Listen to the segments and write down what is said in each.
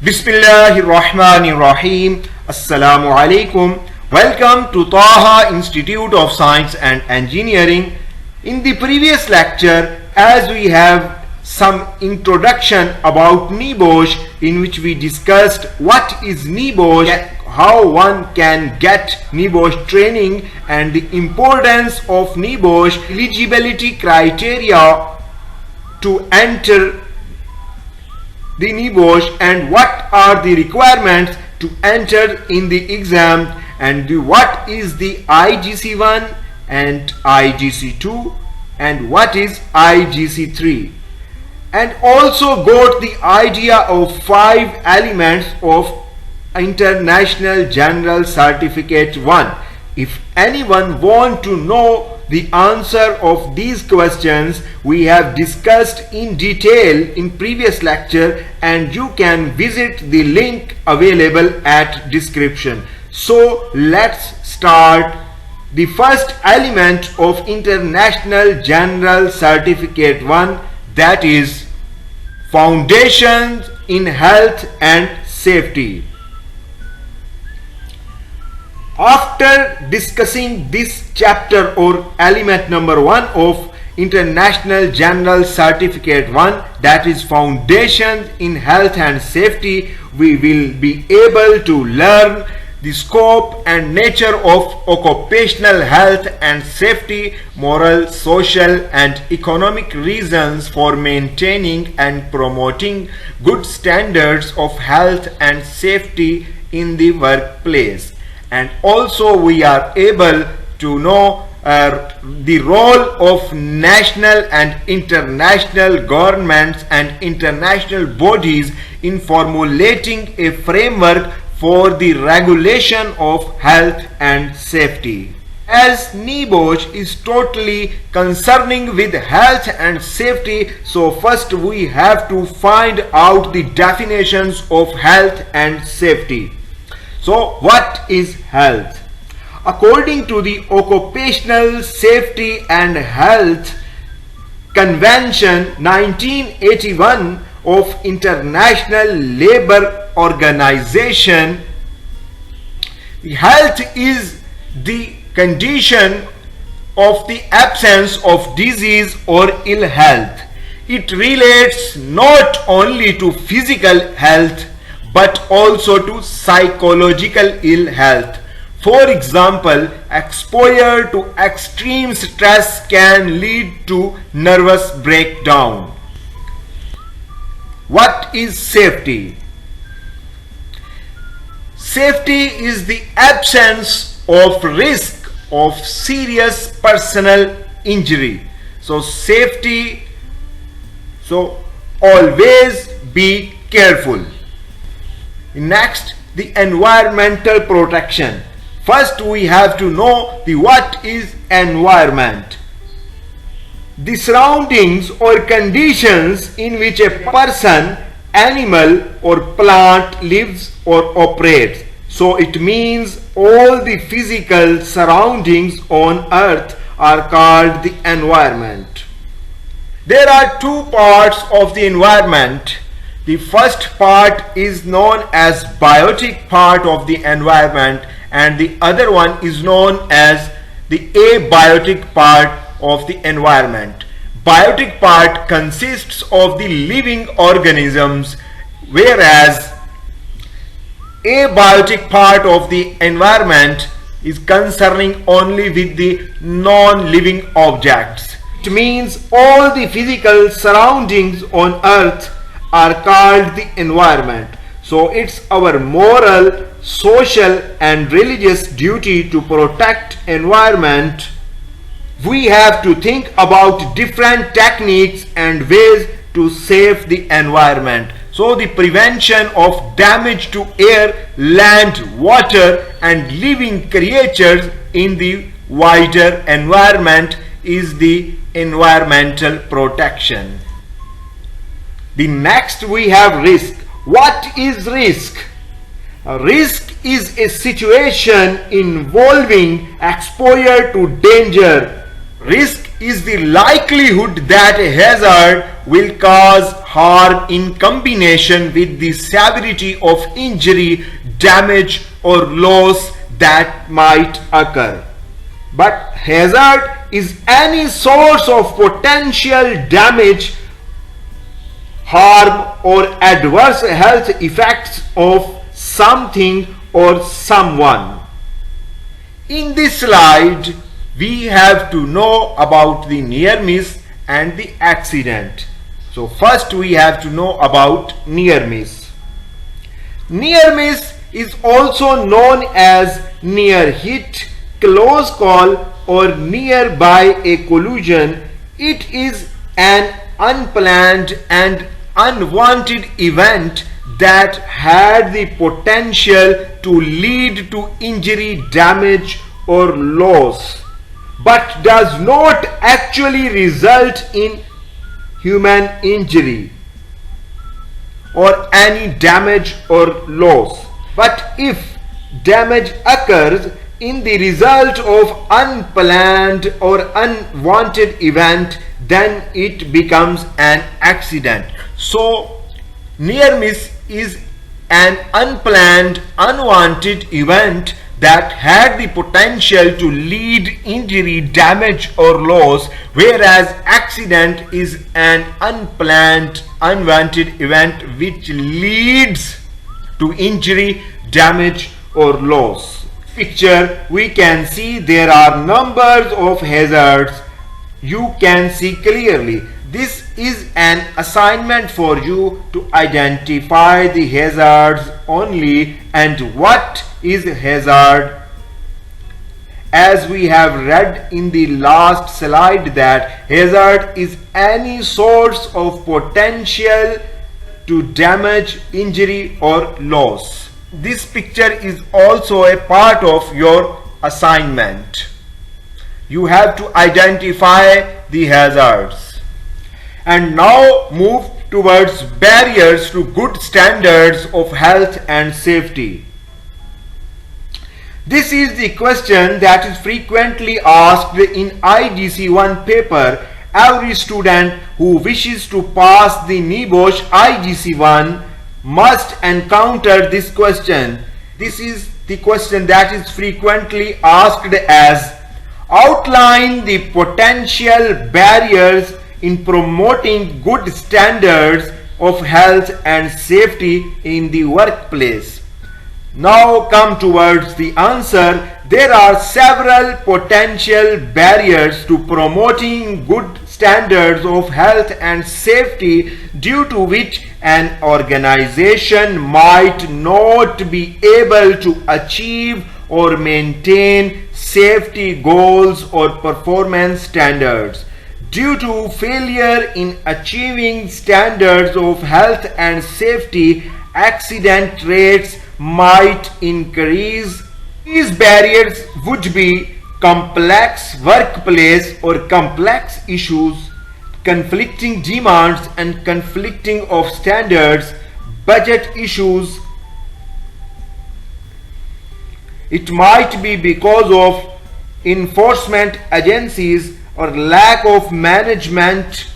Bismillahirrahmanirrahim. Assalamu alaikum. Welcome to Taha Institute of Science and Engineering. In the previous lecture, as we have some introduction about Nebosh, in which we discussed what is Nebosh, how one can get Nebosh training, and the importance of Nebosh, eligibility criteria to enter the Nebosh, and what are the requirements to enter in the exam, and what is the IGC1 and IGC2 and what is IGC3, and also got the idea of 5 elements of International General Certificate 1. If anyone want to know the answer of these questions, we have discussed in detail in previous lecture, and you can visit the link available at description. So let's start. The first element of International General Certificate 1, that is Foundations in Health and Safety. After discussing this chapter or element number 1 of International General Certificate 1, that is Foundations in Health and Safety, we will be able to learn the scope and nature of occupational health and safety, moral, social and economic reasons for maintaining and promoting good standards of health and safety in the workplace. And also we are able to know the role of national and international governments and international bodies in formulating a framework for the regulation of health and safety. As Nebosh is totally concerning with health and safety, so first we have to find out the definitions of health and safety. So what is health? According to the Occupational Safety and Health Convention 1981 of International Labour Organization, health is the condition of the absence of disease or ill health. It relates not only to physical health but also to psychological ill health. For example, exposure to extreme stress can lead to nervous breakdown. What is safety? Safety is the absence of risk of serious personal injury. So safety, so always be careful. Next, the environmental protection. First we have to know what is environment. The surroundings or conditions in which a person, animal or plant lives or operates. So it means all the physical surroundings on earth are called the environment. There are 2 parts of the environment. The first part is known as biotic part of the environment, and the other one is known as the abiotic part of the environment. Biotic part consists of the living organisms, whereas abiotic part of the environment is concerning only with the non-living objects. It means all the physical surroundings on earth are called the environment. So it's our moral, social and religious duty to protect environment. We have to think about different techniques and ways to save the environment. So the prevention of damage to air, land, water and living creatures in the wider environment is the environmental protection. The next we have risk. What is risk? A risk is a situation involving exposure to danger. Risk is the likelihood that a hazard will cause harm in combination with the severity of injury, damage or loss that might occur. But hazard is any source of potential damage, harm or adverse health effects of something or someone. In this slide, we have to know about the near miss and the accident. So first we have to know about near miss. Near miss is also known as near hit, close call or nearby a collision. It is an unplanned and unwanted event that had the potential to lead to injury, damage or loss, but does not actually result in human injury or any damage or loss. But if damage occurs in the result of unplanned or unwanted event, then it becomes an accident. So near miss is an unplanned, unwanted event that had the potential to lead injury, damage or loss, whereas accident is an unplanned, unwanted event which leads to injury, damage or loss. Picture, we can see there are numbers of hazards. You can see clearly. This is an assignment for you to identify the hazards only. And what is hazard? As we have read in the last slide, that hazard is any source of potential to damage, injury or loss. This picture is also a part of your assignment. You have to identify the hazards. And now move towards barriers to good standards of health and safety. This is the question that is frequently asked in IGC1 paper. Every student who wishes to pass the Nebosh IGC1 must encounter this question. This is the question that is frequently asked as: outline the potential barriers in promoting good standards of health and safety in the workplace. Now come towards the answer. There are several potential barriers to promoting good standards of health and safety, due to which an organization might not be able to achieve or maintain safety goals or performance standards. Due to failure in achieving standards of health and safety, accident rates might increase. These barriers would be complex workplace or complex issues, conflicting demands and conflicting of standards, budget issues. It might be because of enforcement agencies or lack of management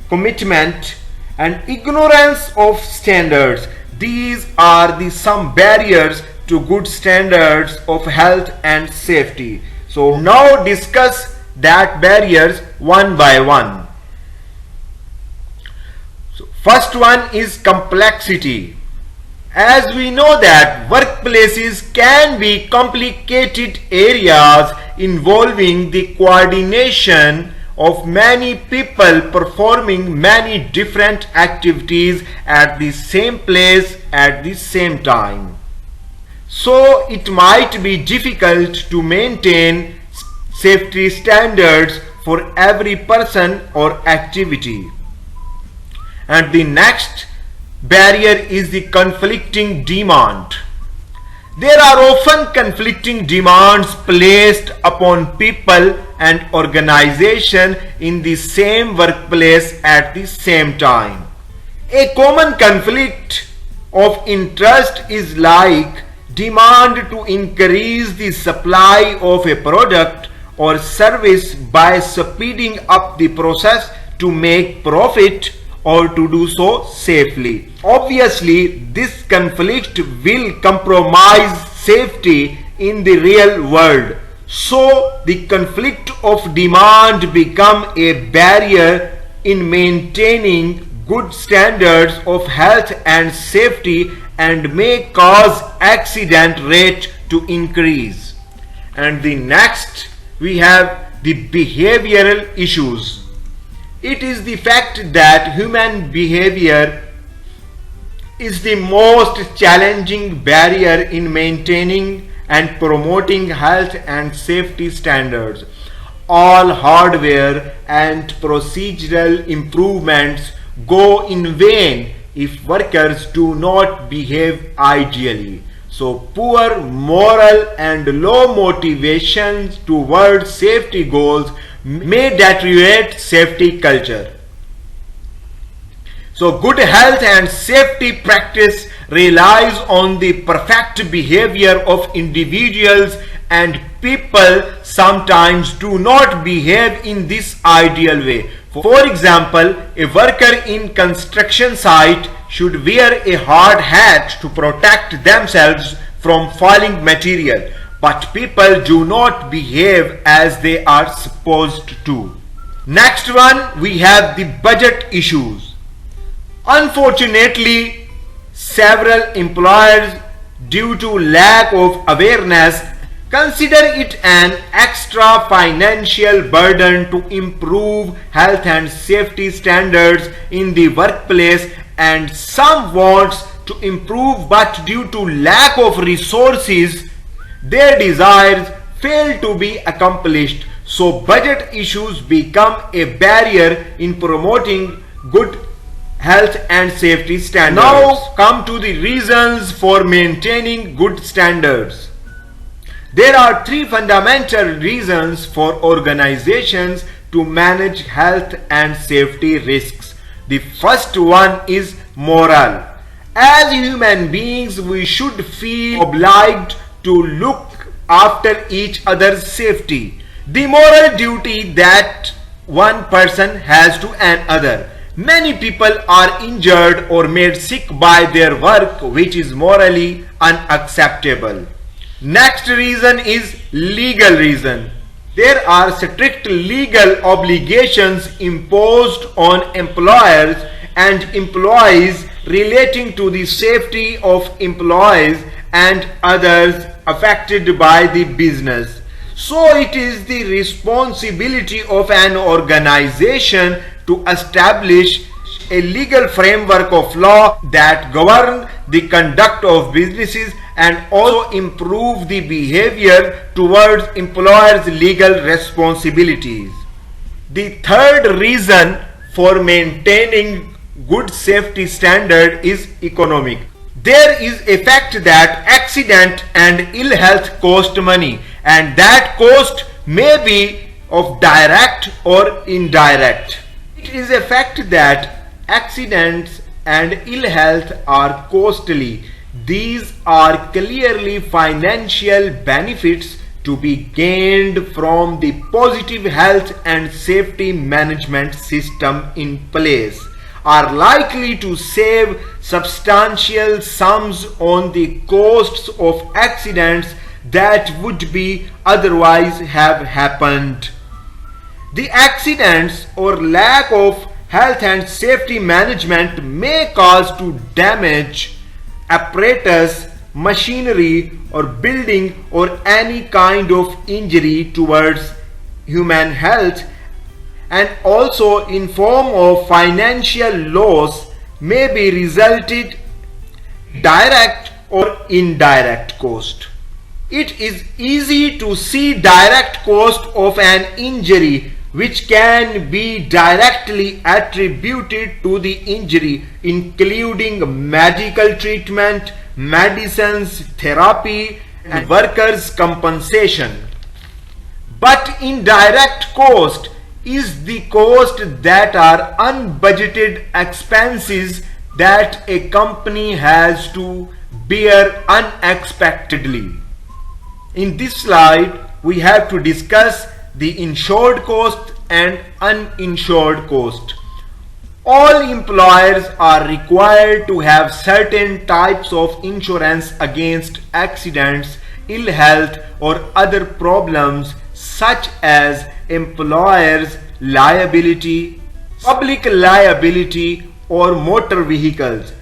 commitment and ignorance of standards. These are the some barriers to good standards of health and safety. So now discuss that barriers one by one. So first one is complexity. As we know that workplaces can be complicated areas involving the coordination of many people performing many different activities at the same place at the same time. So it might be difficult to maintain safety standards for every person or activity. And the next barrier is the conflicting demand. There are often conflicting demands placed upon people and organization in the same workplace at the same time. A common conflict of interest is like demand to increase the supply of a product or service by speeding up the process to make profit, or to do so safely. Obviously, this conflict will compromise safety in the real world. So, the conflict of demand become a barrier in maintaining good standards of health and safety and may cause accident rate to increase. And the next we have the behavioral issues. It is the fact that human behavior is the most challenging barrier in maintaining and promoting health and safety standards. All hardware and procedural improvements go in vain if workers do not behave ideally. So poor moral and low motivation towards safety goals may deteriorate safety culture. So good health and safety practice relies on the perfect behavior of individuals, and people sometimes do not behave in this ideal way. For example, a worker in construction site should wear a hard hat to protect themselves from falling material, but people do not behave as they are supposed to. Next one, we have the budget issues. Unfortunately, several employers, due to lack of awareness, consider it an extra financial burden to improve health and safety standards in the workplace, and some wants to improve, but due to lack of resources, their desires fail to be accomplished. So budget issues become a barrier in promoting good health and safety standards. Now come to the reasons for maintaining good standards. There are three fundamental reasons for organizations to manage health and safety risks. The first one is moral. As human beings, we should feel obliged to look after each other's safety. The moral duty that one person has to another. Many people are injured or made sick by their work, which is morally unacceptable. Next reason is legal reason. There are strict legal obligations imposed on employers and employees relating to the safety of employees and others affected by the business. So it is the responsibility of an organization to establish a legal framework of law that govern the conduct of businesses and also improve the behavior towards employers' legal responsibilities. The third reason for maintaining good safety standard is economic. There is a fact that accident and ill health cost money, and that cost may be of direct or indirect. It is a fact that accidents and ill health are costly. These are clearly financial benefits to be gained from the positive health and safety management system in place, are likely to save substantial sums on the costs of accidents that would be otherwise have happened. The accidents or lack of health and safety management may cause to damage apparatus, machinery or building, or any kind of injury towards human health, and also in form of financial loss may be resulted direct or indirect cost. It is easy to see direct cost of an injury which can be directly attributed to the injury, including medical treatment, medicines, therapy, and workers' compensation. But indirect cost is the cost that are unbudgeted expenses that a company has to bear unexpectedly. In this slide, we have to discuss the insured cost and uninsured cost. All employers are required to have certain types of insurance against accidents, ill health, or other problems such as employers' liability, public liability, or motor vehicles.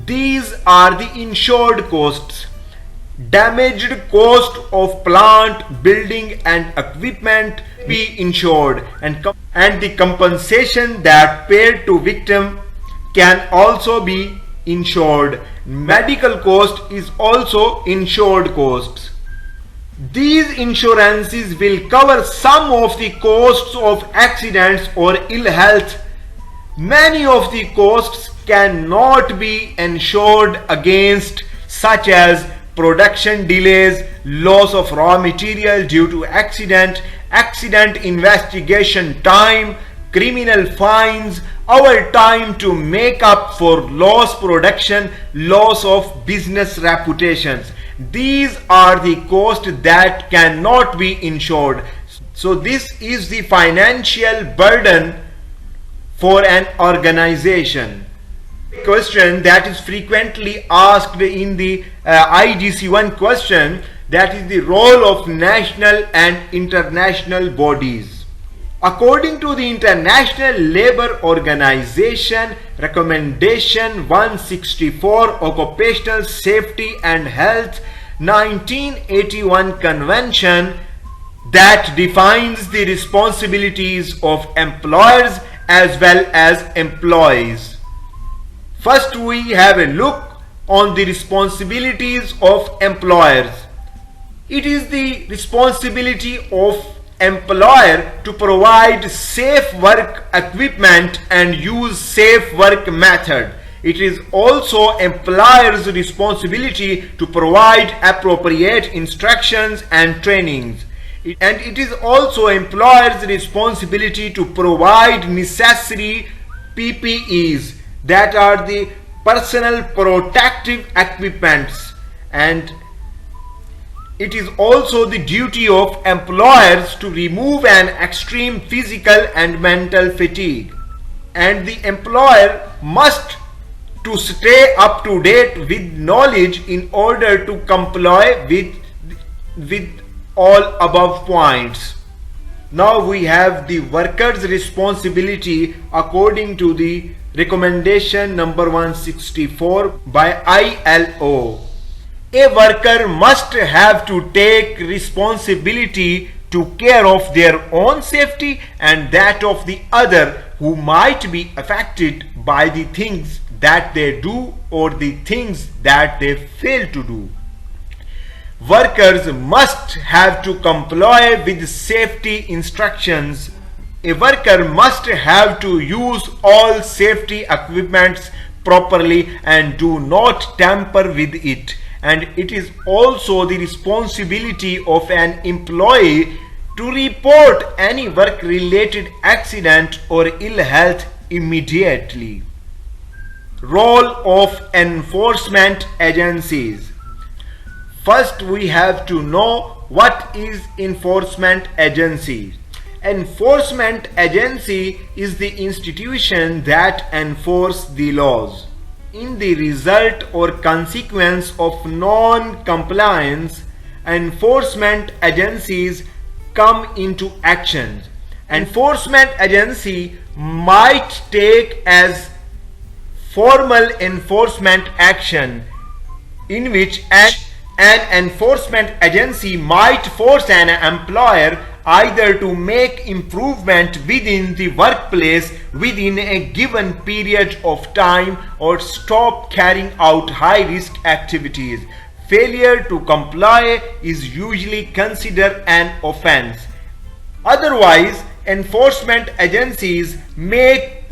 These are the insured costs. Damaged cost of plant, building and equipment be insured, and the compensation that paid to victim can also be insured. Medical cost is also insured costs. These insurances will cover some of the costs of accidents or ill health. Many of the costs cannot be insured against, such as production delays, loss of raw material due to accident, accident investigation time, criminal fines, overtime to make up for lost production, loss of business reputations. These are the costs that cannot be insured. So this is the financial burden for an organization. Question that is frequently asked in the IGC1 question, that is the role of national and international bodies. According to the International Labour Organization Recommendation 164 Occupational Safety and Health 1981 Convention that defines the responsibilities of employers as well as employees. First, we have a look on the responsibilities of employers. It is the responsibility of employer to provide safe work equipment and use safe work method. It is also employer's responsibility to provide appropriate instructions and trainings. And it is also employer's responsibility to provide necessary PPEs, that are the personal protective equipments, and it is also the duty of employers to remove an extreme physical and mental fatigue, and the employer must to stay up to date with knowledge in order to comply with all above points. Now we have the worker's responsibility according to the recommendation number 164 by ILO. A worker must have to take responsibility to care of their own safety and that of the other who might be affected by the things that they do or the things that they fail to do. Workers must have to comply with safety instructions. A worker must have to use all safety equipment properly and do not tamper with it. And it is also the responsibility of an employee to report any work-related accident or ill health immediately. Role of enforcement agencies. First, we have to know what is enforcement agency. Enforcement agency is the institution that enforces the laws. In the result or consequence of non-compliance, enforcement agencies come into action. Enforcement agency might take as formal enforcement action in which an enforcement agency might force an employer either to make improvement within the workplace within a given period of time or stop carrying out high-risk activities. Failure to comply is usually considered an offense. Otherwise, enforcement agencies make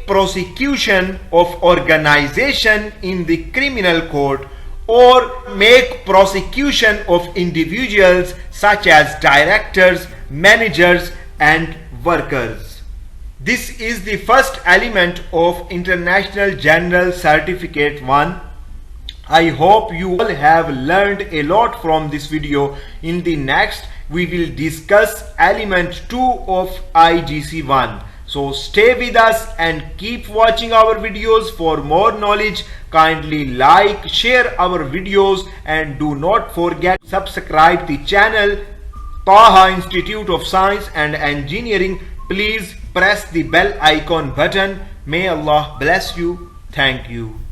prosecution of organization in the criminal court or make prosecution of individuals such as directors, managers and workers. This is the first element of International General Certificate 1. I hope you all have learned a lot from this video. In the next, we will discuss element 2 of IGC1. So stay with us and keep watching our videos for more knowledge. Kindly like, share our videos and do not forget to subscribe the channel Taha Institute of Science and Engineering. Please press the bell icon button. May Allah bless you. Thank you.